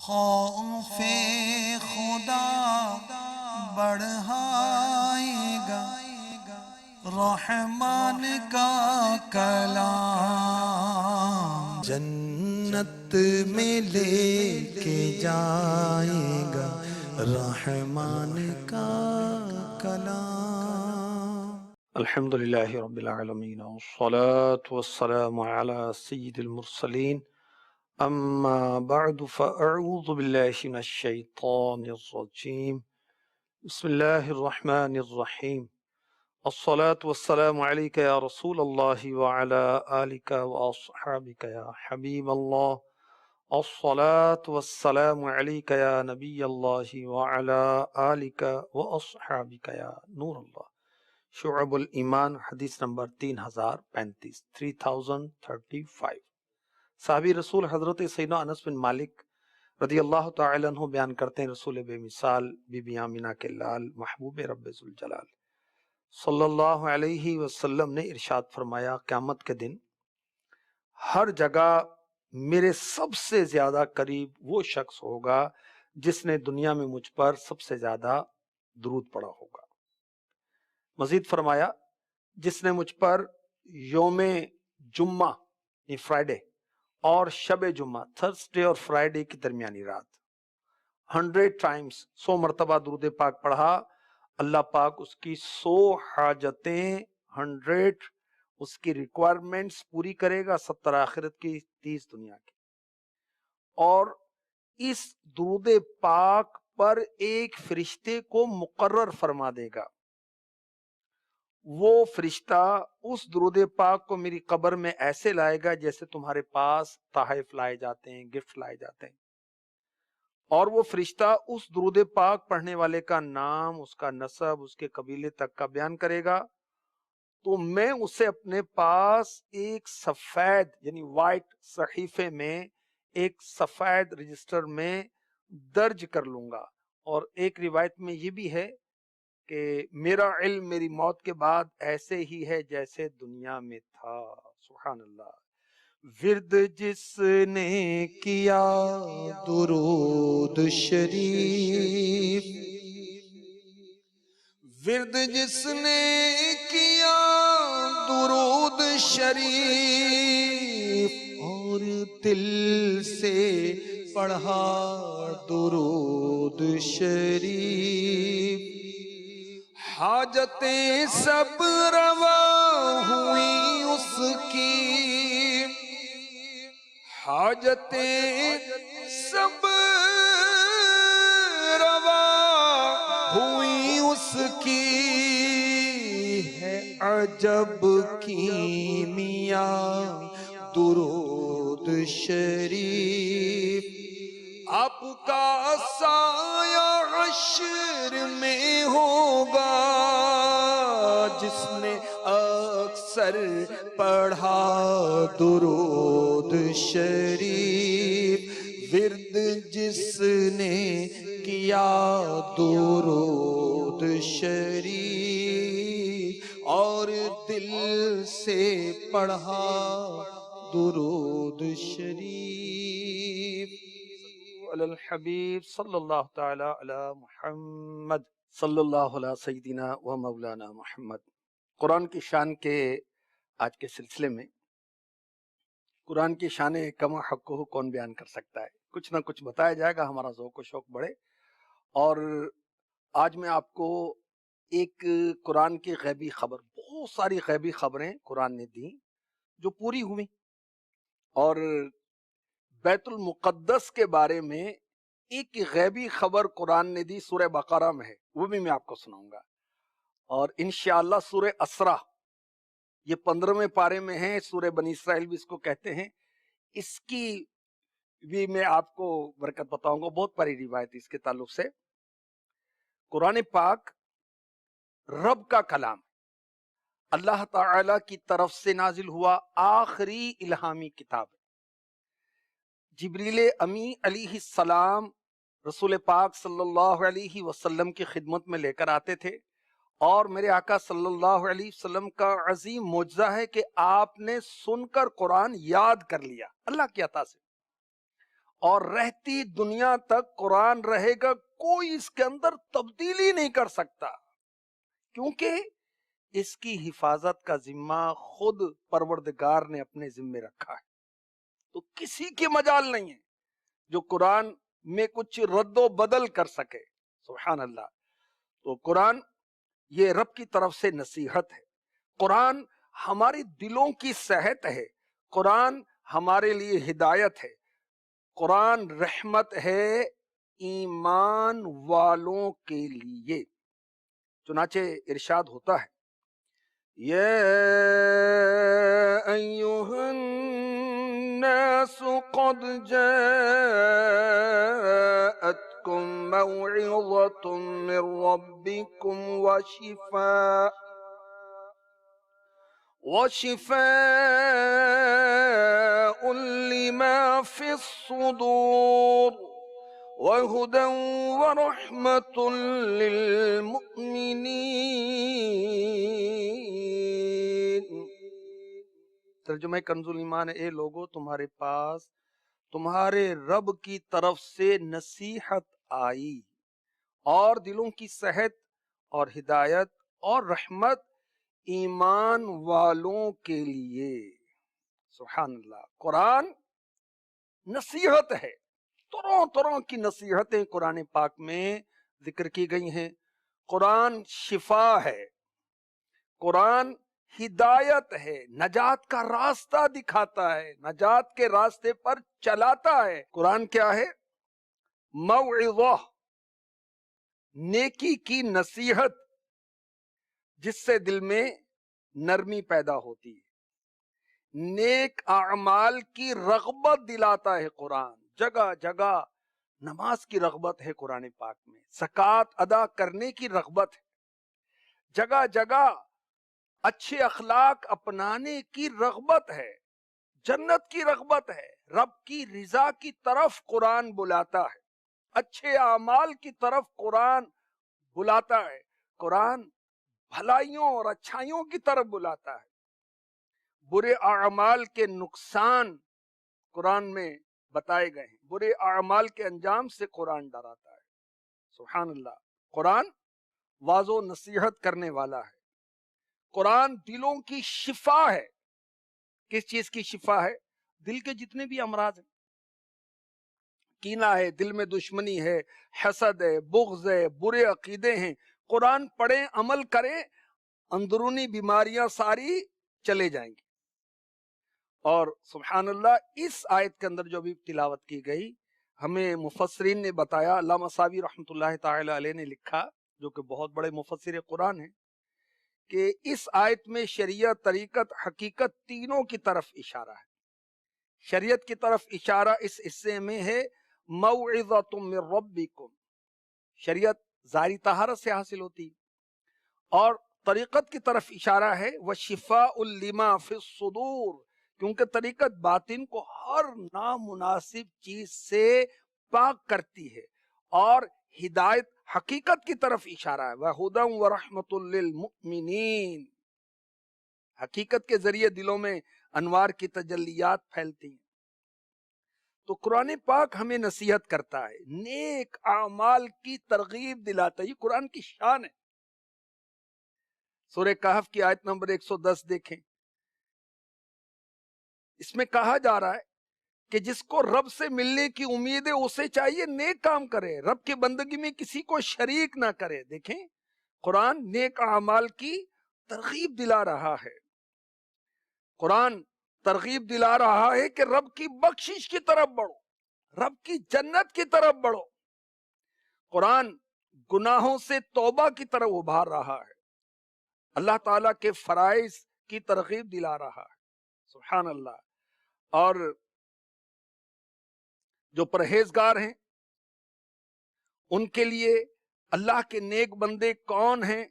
خوف خدا بڑھائے گا رحمان کا کلام، جنت میں لے کے جائے گا رحمان کا کلام۔ الحمدللہ رب العالمین والصلاة والسلام علی سید المرسلین، اما بعد فاعوذ باللہ من الشیطان الرجیم، بسم اللہ الرحمن الرحیم، الصلاة والسلام علیک یا رسول اللہ وعلی آلک واصحابک یا حبیب اللہ، الصلاة والسلام علیک یا نبی اللہ وعلی آلک واصحابک یا نور اللہ۔ شعب الایمان حدیث نمبر 3035 صحابی رسول حضرت سیدنا انس بن مالک رضی اللہ تعالی عنہ بیان کرتے ہیں، رسول بے مثال بی بی آمینہ کے لال محبوب رب ذوالجلال صلی اللہ علیہ وسلم نے ارشاد فرمایا، قیامت کے دن ہر جگہ میرے سب سے زیادہ قریب وہ شخص ہوگا جس نے دنیا میں مجھ پر سب سے زیادہ درود پڑھا ہوگا۔ مزید فرمایا، جس نے مجھ پر یوم جمعہ فرائیڈے اور شب جمعہ تھرسڈے اور فرائیڈے کی درمیانی رات 100 ٹائمز 100 مرتبہ درود پاک پڑھا، اللہ پاک اس کی 100 حاجتیں 100 اس کی ریکوائرمنٹس پوری کرے گا، 70 آخرت کی 30 دنیا کی۔ اور اس درود پاک پر ایک فرشتے کو مقرر فرما دے گا، وہ فرشتہ اس درود پاک کو میری قبر میں ایسے لائے گا جیسے تمہارے پاس تحائف لائے جاتے ہیں، گفٹ لائے جاتے ہیں، اور وہ فرشتہ اس درود پاک پڑھنے والے کا نام، اس کا نسب، اس کے قبیلے تک کا بیان کرے گا، تو میں اسے اپنے پاس ایک سفید یعنی وائٹ صحیفے میں، ایک سفید رجسٹر میں درج کر لوں گا۔ اور ایک روایت میں یہ بھی ہے کہ میرا علم میری موت کے بعد ایسے ہی ہے جیسے دنیا میں تھا۔ سبحان اللہ۔ ورد جس نے کیا درود شریف، ورد جس نے کیا درود شریف، اور دل سے پڑھا درود شریف، حاجتیں سب روا ہوئی اس کی، حاجتیں سب روا ہوئی اس کی، ہے عجب کیمیا درود شریف، آپ کا سایہ حشر میں ہوگا جس نے اکثر پڑھا درود شریف، ورد جس نے کیا درود شریف، اور دل سے پڑھا درود شریف۔ علی الحبیب صلی اللہ تعالی علی محمد صلی اللہ علی سیدنا و مولانا محمد۔ قرآن کی شان کے آج کے سلسلے میں، قرآن کی شان کما حقہ کون بیان کر سکتا ہے، کچھ نہ کچھ بتایا جائے گا، ہمارا ذوق و شوق بڑھے۔ اور آج میں آپ کو ایک قرآن کی غیبی خبر، بہت ساری غیبی خبریں قرآن نے دی جو پوری ہوئی، اور بیت المقدس کے بارے میں ایک غیبی خبر قرآن نے دی، سورہ بقرہ میں ہے، وہ بھی میں آپ کو سناؤں گا۔ اور انشاءاللہ سورہ اسرا، یہ 15ویں پارے میں ہے، سورہ بنی اسرائیل بھی اس کو کہتے ہیں، اس کی بھی میں آپ کو برکت بتاؤں گا، بہت بڑی روایت اس کے تعلق سے۔ قرآن پاک رب کا کلام، اللہ تعالی کی طرف سے نازل ہوا آخری الہامی کتاب ہے۔ جبریل امی علیہ السلام رسول پاک صلی اللہ علیہ وسلم کی خدمت میں لے کر آتے تھے، اور میرے آقا صلی اللہ علیہ وسلم کا عظیم معجزہ ہے کہ آپ نے سن کر قرآن یاد کر لیا اللہ کی عطا سے، اور رہتی دنیا تک قرآن رہے گا، کوئی اس کے اندر تبدیلی نہیں کر سکتا، کیونکہ اس کی حفاظت کا ذمہ خود پروردگار نے اپنے ذمے رکھا ہے، تو کسی کی مجال نہیں ہے جو قرآن میں کچھ رد و بدل کر سکے۔ سبحان اللہ۔ تو قرآن یہ رب کی طرف سے نصیحت ہے، قرآن ہماری دلوں کی صحت ہے، قرآن ہمارے لیے ہدایت ہے، قرآن رحمت ہے ایمان والوں کے لیے۔ چنانچہ ارشاد ہوتا ہے، یا ایھا الناس قد جاءتکم موعظۃ من ربکم وشفاء لما في الصدور وهدى ورحمة للمؤمنين۔ ترجمہ کنز الایمان ہے، اے لوگو تمہارے پاس تمہارے رب کی طرف سے نصیحت آئی اور دلوں کی صحت اور ہدایت اور رحمت ایمان والوں کے لیے۔ سبحان اللہ۔ قرآن نصیحت ہے، طرح طرح کی نصیحتیں قرآن پاک میں ذکر کی گئی ہیں۔ قرآن شفا ہے، قرآن ہدایت ہے، نجات کا راستہ دکھاتا ہے، نجات کے راستے پر چلاتا ہے۔ قرآن کیا ہے؟ موعظہ، نیکی کی نصیحت، جس سے دل میں نرمی پیدا ہوتی ہے، نیک اعمال کی رغبت دلاتا ہے قرآن۔ جگہ جگہ نماز کی رغبت ہے قرآن پاک میں، زکوٰۃ ادا کرنے کی رغبت ہے، جگہ جگہ اچھے اخلاق اپنانے کی رغبت ہے، جنت کی رغبت ہے، رب کی رضا کی طرف قرآن بلاتا ہے، اچھے اعمال کی طرف قرآن بلاتا ہے، قرآن بھلائیوں اور اچھائیوں کی طرف بلاتا ہے، برے اعمال کے نقصان قرآن میں بتائے گئے ہیں، برے اعمال کے انجام سے قرآن ڈراتا ہے۔ سبحان اللہ۔ قرآن واعظ و نصیحت کرنے والا ہے، قرآن دلوں کی شفا ہے۔ کس چیز کی شفا ہے؟ دل کے جتنے بھی امراض ہیں، کینہ ہے، دل میں دشمنی ہے، حسد ہے، بغض ہے، برے عقیدے ہیں، قرآن پڑھیں، عمل کریں، اندرونی بیماریاں ساری چلے جائیں گی۔ اور سبحان اللہ، اس آیت کے اندر جو بھی تلاوت کی گئی، ہمیں مفسرین نے بتایا، علامہ ساوی رحمۃ اللہ تعالی علیہ نے لکھا، جو کہ بہت بڑے مفسر قرآن ہیں، کہ اس آیت میں شریعت، طریقت، حقیقت تینوں کی طرف اشارہ ہے۔ شریعت کی طرف اشارہ اس حصے میں ہے موعظۃ من ربکم، شریعت ظاہری طہارت سے حاصل ہوتی، اور طریقت کی طرف اشارہ ہے وشفاء لما فی الصدور، کیونکہ طریقت باطن کو ہر نامناسب چیز سے پاک کرتی ہے، اور ہدایت حقیقت کی طرف اشارہ ہے وَهُدًى وَرَحْمَةٌ لِّلْمُؤْمِنِينَ، حقیقت کے ذریعے دلوں میں انوار کی تجلیات پھیلتی ہیں۔ تو قرآن پاک ہمیں نصیحت کرتا ہے، نیک اعمال کی ترغیب دلاتا ہے، یہ قرآن کی شان ہے۔ سورہ کہف کی آیت نمبر 110 دیکھیں، اس میں کہا جا رہا ہے کہ جس کو رب سے ملنے کی امید ہے اسے چاہیے نیک کام کرے، رب کی بندگی میں کسی کو شریک نہ کرے۔ دیکھیں، قرآن نیک اعمال کی ترغیب دلا رہا ہے، قرآن ترغیب دلا رہا ہے کہ رب کی بخشش کی طرف بڑھو، رب کی جنت کی طرف بڑھو۔ قرآن گناہوں سے توبہ کی طرف ابھار رہا ہے، اللہ تعالیٰ کے فرائض کی ترغیب دلا رہا ہے۔ سبحان اللہ۔ اور جو پرہیزگار ہیں ان کے لیے اللہ کے نیک بندے کون ہیں؟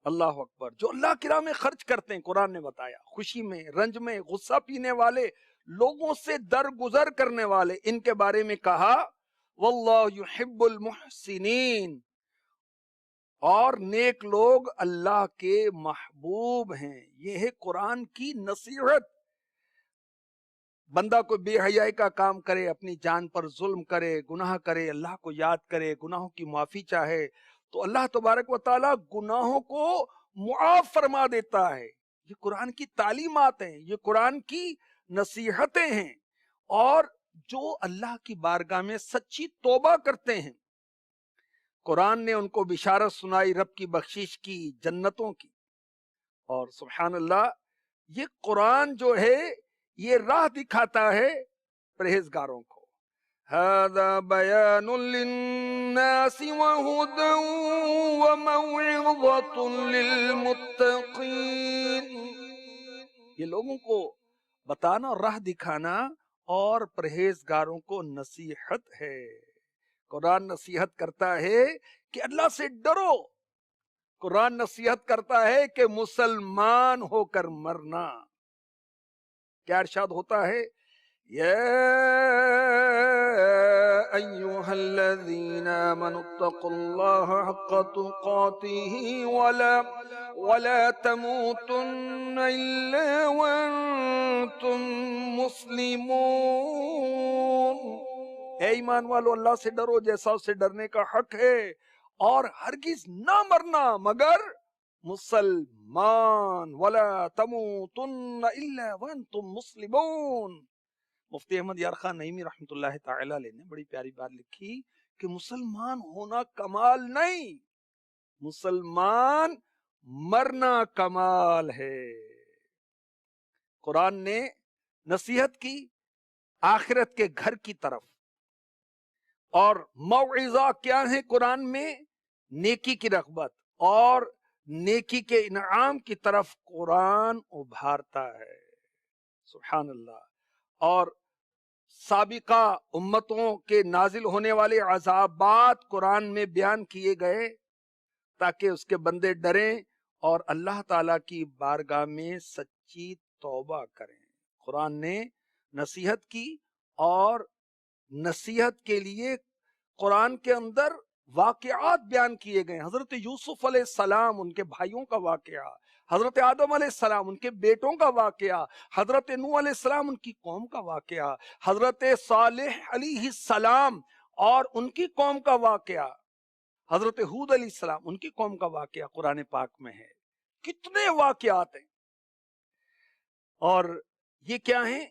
اللہ اکبر، جو اللہ کی راہ میں خرچ کرتے ہیں، قرآن نے بتایا، خوشی میں، رنج میں، غصہ پینے والے، لوگوں سے درگزر کرنے والے، ان کے بارے میں کہا واللہ یحب المحسنین، اور نیک لوگ اللہ کے محبوب ہیں۔ یہ ہے قرآن کی نصیحت۔ بندہ کوئی بے حیائی کا کام کرے، اپنی جان پر ظلم کرے، گناہ کرے، اللہ کو یاد کرے، گناہوں کی معافی چاہے، تو اللہ تبارک و تعالی گناہوں کو معاف فرما دیتا ہے۔ یہ قرآن کی تعلیمات ہیں، یہ قرآن کی نصیحتیں ہیں، اور جو اللہ کی بارگاہ میں سچی توبہ کرتے ہیں، قرآن نے ان کو بشارت سنائی رب کی بخشش کی، جنتوں کی۔ اور سبحان اللہ، یہ قرآن جو ہے یہ راہ دکھاتا ہے پرہیزگاروں کو۔ هذا بیان للناس وہدی وموعظۃ للمتقین، یہ لوگوں کو بتانا اور راہ دکھانا اور پرہیزگاروں کو نصیحت ہے۔ قرآن نصیحت کرتا ہے کہ اللہ سے ڈرو، قرآن نصیحت کرتا ہے کہ مسلمان ہو کر مرنا۔ کیا ارشاد ہوتا ہے؟ یا ایھا الذین آمنوا اتقوا اللہ حق تقاتہ ولا تموتن الا وانتم مسلمون۔ اے ایمان والو، اللہ سے ڈرو جیسا اس سے ڈرنے کا حق ہے، اور ہرگز نہ مرنا مگر مسلمان، وَلَا تَمُوتُنَّ إِلَّا وَأَنْتُمْ مُسْلِمُونَ۔ مفتی احمد یار خان نعیمی رحمۃ اللہ تعالی علیہ نے بڑی پیاری بات لکھی کہ مسلمان ہونا کمال نہیں، مسلمان مرنا کمال ہے۔ قرآن نے نصیحت کی آخرت کے گھر کی طرف، اور موعظہ کیا ہے قرآن میں؟ نیکی کی رغبت اور نیکی کے انعام کی طرف قرآن ابھارتا ہے۔ سبحان اللہ۔ اور سابقہ امتوں کے نازل ہونے والے عذابات قرآن میں بیان کیے گئے تاکہ اس کے بندے ڈریں اور اللہ تعالی کی بارگاہ میں سچی توبہ کریں۔ قرآن نے نصیحت کی، اور نصیحت کے لیے قرآن کے اندر واقعات بیان کیے گئے۔ حضرت یوسف علیہ السلام، ان کے بھائیوں کا واقعہ، حضرت آدم علیہ السلام، ان کے بیٹوں کا واقعہ، حضرت نوح علیہ السلام، ان کی قوم کا واقعہ، حضرت صالح علیہ السلام اور ان کی قوم کا واقعہ، حضرت ہود علیہ السلام، ان کی قوم کا واقعہ قرآن پاک میں ہے۔ کتنے واقعات ہیں! اور یہ کیا ہیں؟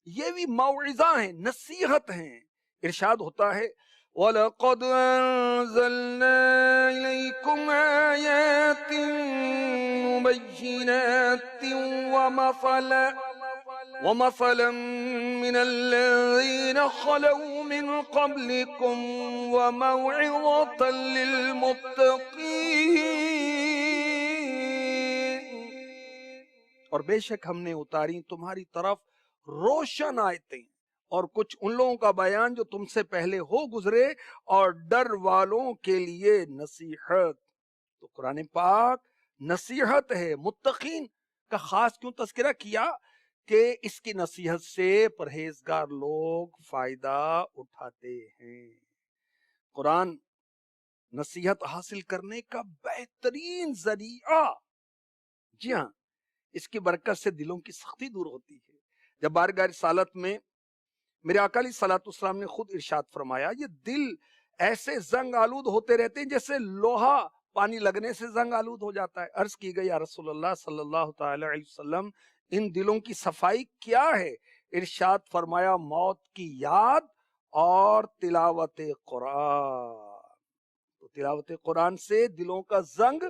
یہ بھی موعظہ ہیں، نصیحت ہیں۔ ارشاد ہوتا ہے وَلَقَدْ أَنزَلْنَا إِلَيْكُمْ آيَاتٍ مُبَيِّنَاتٍ وَمَثَلًا مِّنَ الَّذِينَ خَلَوْا مِن قَبْلِكُمْ وَمَوْعِظَةً لِّلْمُتَّقِينَ۔ اور بے شک ہم نے اتاری تمہاری طرف روشن آیتیں اور کچھ ان لوگوں کا بیان جو تم سے پہلے ہو گزرے، اور ڈر والوں کے لیے نصیحت۔ تو قرآن پاک نصیحت ہے۔ متقین کا خاص کیوں تذکرہ کیا؟ کہ اس کی نصیحت سے پرہیزگار لوگ فائدہ اٹھاتے ہیں۔ قرآن نصیحت حاصل کرنے کا بہترین ذریعہ۔ جی ہاں، اس کی برکت سے دلوں کی سختی دور ہوتی ہے۔ جب بارگاہ رسالت میں میرے آقا علیہ الصلوۃ والسلام نے خود ارشاد فرمایا، یہ دل ایسے زنگ آلود ہوتے رہتے ہیں جیسے لوہا پانی لگنے سے زنگ آلود ہو جاتا ہے۔ عرض کی گئی یا رسول اللہ صلی اللہ تعالی علیہ وسلم، ان دلوں کی صفائی کیا ہے؟ ارشاد فرمایا، موت کی یاد اور تلاوت قرآن۔ تو تلاوت قرآن سے دلوں کا زنگ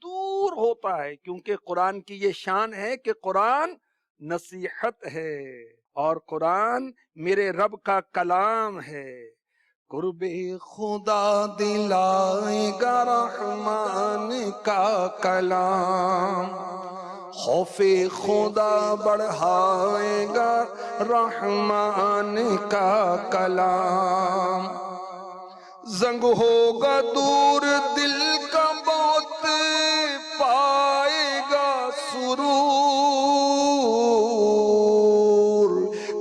دور ہوتا ہے، کیونکہ قرآن کی یہ شان ہے کہ قرآن نصیحت ہے، اور قرآن میرے رب کا کلام ہے۔ قرب خدا دلائے گا رحمان کا کلام، خوف خدا بڑھائے گا رحمان کا کلام، زنگ ہوگا دور دل کا بہت پائے گا سرور،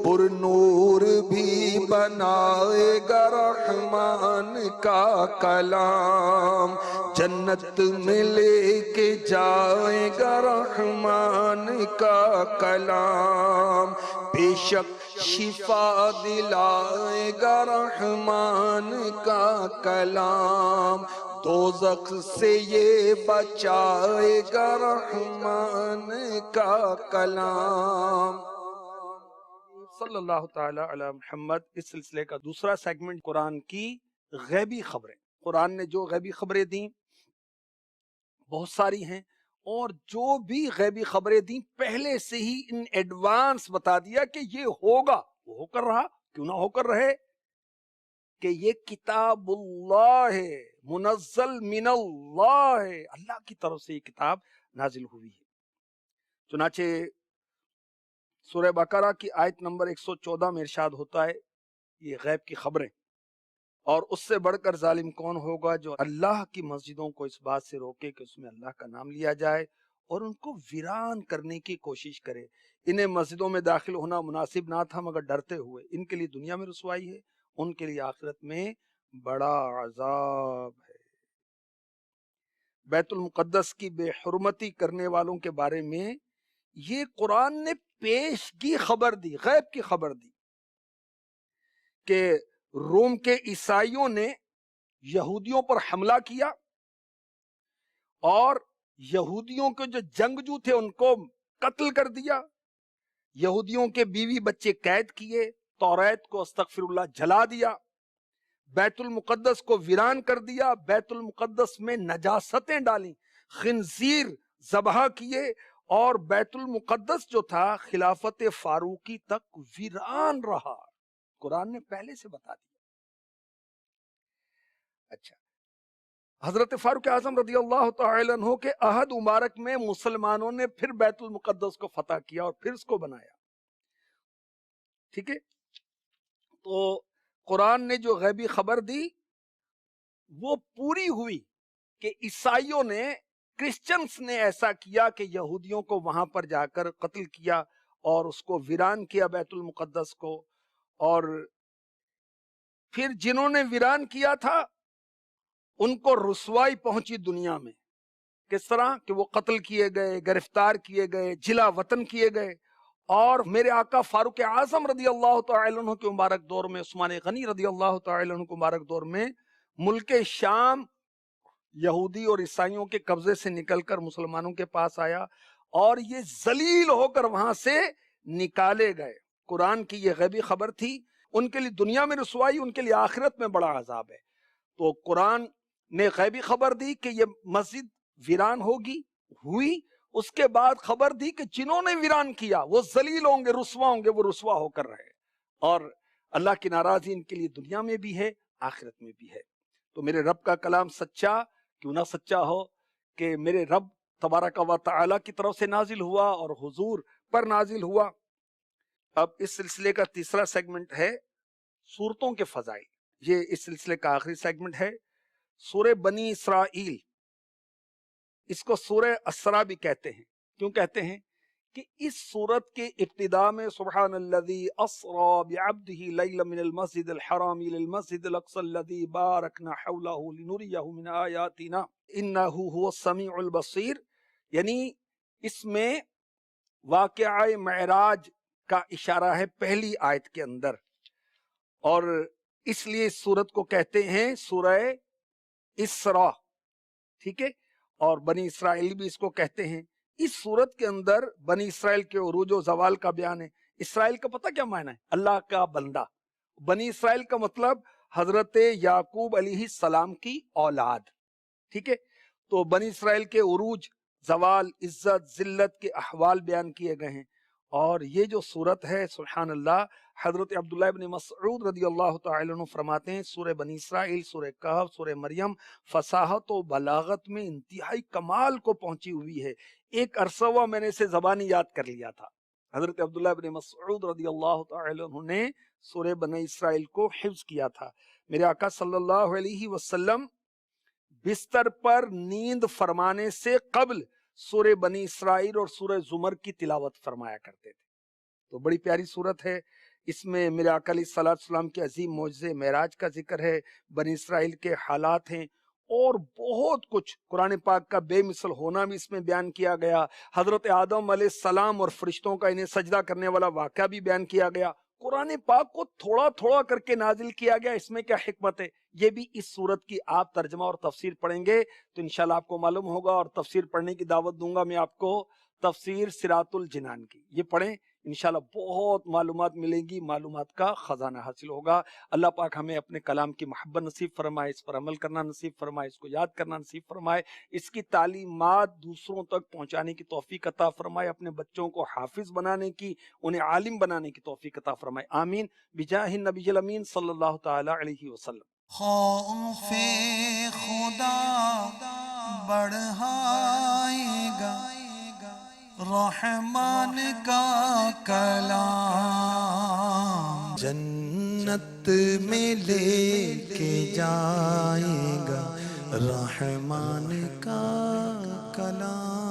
پر نور بھی بنائے گا رحمان کا کلام، جنت میں لے کے جائے گا رحمان کا کلام، بے شک شفا دلائے گا رحمان کا کلام، دوزخ سے یہ بچائے گا رحمان کا کلام۔ صلی اللہ تعالی علی محمد۔ اس سلسلے کا دوسرا سیگمنٹ قرآن کی غیبی خبریں۔ قرآن نے جو غیبی خبریں دیں بہت ساری ہیں، اور جو بھی غیبی خبریں دیں پہلے سے ہی ان ایڈوانس بتا دیا کہ یہ ہوگا، وہ ہو کر رہا، کیوں نہ ہو کر رہے، کہ یہ کتاب اللہ ہے، منزل من اللہ ہے، اللہ کی طرف سے یہ کتاب نازل ہوئی ہے۔ چنانچہ سورہ بقرہ کی آیت نمبر 114 میں ارشاد ہوتا ہے یہ غیب کی خبریں، اور اس سے بڑھ کر ظالم کون ہوگا جو اللہ کی مسجدوں کو اس بات سے روکے کہ اس میں اللہ کا نام لیا جائے اور ان کو ویران کرنے کی کوشش کرے۔ انہیں مسجدوں میں داخل ہونا مناسب نہ تھا مگر ڈرتے ہوئے، ان کے لیے دنیا میں رسوائی ہے، ان کے لیے آخرت میں بڑا عذاب ہے۔ بیت المقدس کی بے حرمتی کرنے والوں کے بارے میں یہ قرآن نے پیشگی خبر دی، غیب کی خبر دی، کہ روم کے عیسائیوں نے یہودیوں پر حملہ کیا اور یہودیوں کے جو جنگجو تھے ان کو قتل کر دیا، یہودیوں کے بیوی بچے قید کیے، توریت کو استغفر اللہ جلا دیا، بیت المقدس کو ویران کر دیا، بیت المقدس میں نجاستیں ڈالیں، خنزیر ذبح کیے، اور بیت المقدس جو تھا خلافت فاروقی تک ویران رہا۔ قرآن نے پہلے سے بتا دیا۔ اچھا، حضرت فاروق اعظم رضی اللہ تعالی عنہ کے عہد مبارک میں مسلمانوں نے پھر بیت المقدس کو فتح کیا اور پھر اس کو بنایا، ٹھیک ہے۔ تو قرآن نے جو غیبی خبر دی وہ پوری ہوئی کہ عیسائیوں نے، کرسچنز نے ایسا کیا کہ یہودیوں کو وہاں پر جا کر قتل کیا اور اس کو ویران کیا بیت المقدس کو، اور پھر جنہوں نے ویران کیا تھا ان کو رسوائی پہنچی دنیا میں۔ کس طرح کہ وہ قتل کیے گئے، گرفتار کیے گئے، جلا وطن کیے گئے، اور میرے آقا فاروق اعظم رضی اللہ تعالی عنہ کے مبارک دور میں، عثمان غنی رضی اللہ تعالی عنہ کے مبارک دور میں، ملک شام یہودی اور عیسائیوں کے قبضے سے نکل کر مسلمانوں کے پاس آیا اور یہ ذلیل ہو کر وہاں سے نکالے گئے۔ قرآن کی یہ غیبی خبر تھی، ان کے لیے دنیا میں رسوائی، ان کے لیے آخرت میں بڑا عذاب ہے۔ تو قرآن نے غیبی خبر دی کہ یہ مسجد ویران ہوگی، ہوئی، اس کے بعد خبر دی کہ جنہوں نے ویران کیا وہ ذلیل ہوں گے، رسوا ہوں گے، وہ رسوا ہو کر رہے، اور اللہ کی ناراضی ان کے لیے دنیا میں بھی ہے، آخرت میں بھی ہے۔ تو میرے رب کا کلام سچا کیوں نہ سچا ہو کہ میرے رب تبارک و تعالی کی طرف سے نازل ہوا اور حضور پر نازل ہوا۔ اب اس سلسلے کا تیسرا سیگمنٹ ہے سورتوں کے فضائل۔ یہ اس سلسلے کا آخری سیگمنٹ ہے۔ سورہ بنی اسرائیل، اس کو سورہ اسرا بھی کہتے ہیں۔ کیوں کہتے ہیں؟ کہ اس سورت کے ابتداء میں سبحان الذی اسرا بعبدہ لیلا من المسجد الحرام الى المسجد الاقصى الذی بارکنا حولہ لنریہ من آیاتنا انہ هو السمیع البصیر، یعنی اس میں واقعہ معراج کا اشارہ ہے پہلی آیت کے اندر، اور اس لیے اس سورت کو کہتے ہیں سورہ اسرا، ٹھیک ہے، اور بنی اسرائیل بھی اس کو کہتے ہیں۔ اس سورت کے اندر بنی اسرائیل کے عروج و زوال کا بیان ہے۔ اسرائیل کا پتہ کیا معنی ہے؟ اللہ کا بندہ۔ بنی اسرائیل کا مطلب حضرت یعقوب علیہ السلام کی اولاد، ٹھیک ہے۔ تو بنی اسرائیل کے عروج، زوال، عزت، ذلت کے احوال بیان کیے گئے ہیں، اور یہ جو سورت ہے سبحان اللہ، حضرت عبداللہ ابن مسعود رضی اللہ تعالی عنہ فرماتے ہیں سورہ بنی اسرائیل، سورہ کہف، سورہ مریم فصاحت و بلاغت میں انتہائی کمال کو پہنچی ہوئی ہے۔ ایک عرصہ ہوا میں نے اسے زبانی یاد کر لیا تھا۔ حضرت عبداللہ ابن مسعود رضی اللہ تعالی عنہ نے سورہ بنی اسرائیل کو حفظ کیا تھا۔ میرے آقا صلی اللہ علیہ وسلم بستر پر نیند فرمانے سے قبل سورہ بنی اسرائیل اور سورہ زمر کی تلاوت فرمایا کرتے تھے۔ تو بڑی پیاری سورت ہے، اس میں میرے آقا علیہ الصلوۃ والسلام کے عظیم معجزے معراج کا ذکر ہے، بنی اسرائیل کے حالات ہیں، اور بہت کچھ قرآن پاک کا بے مثل ہونا بھی اس میں بیان کیا گیا. حضرت آدم علیہ السلام اور فرشتوں کا انہیں سجدہ کرنے والا واقعہ بھی بیان کیا گیا. قرآن پاک کو تھوڑا تھوڑا کر کے نازل کیا گیا. اس میں کیا حکمت ہے؟ یہ بھی اس صورت کی آپ ترجمہ اور تفسیر پڑھیں گے تو انشاءاللہ آپ کو معلوم ہوگا. اور تفسیر پڑھنے کی دعوت دوں گا میں آپ کو، تفسیر صراط الجنان کی. یہ پڑھیں انشاءاللہ، بہت معلومات ملیں گی، معلومات کا خزانہ حاصل ہوگا. اللہ پاک ہمیں اپنے کلام کی محبت نصیب فرمائے، اس پر عمل کرنا نصیب فرمائے، اس کو یاد کرنا نصیب فرمائے، اس کی تعلیمات دوسروں تک پہنچانے کی توفیق عطا فرمائے، اپنے بچوں کو حافظ بنانے کی، انہیں عالم بنانے کی توفیق عطا فرمائے. آمین بجاہ النبی الامین صلی اللہ تعالی علیہ وسلم. خوف خدا بڑھائے گا رحمان کا کلام، جنت میں لے کے جائے گا رحمان کا کلام.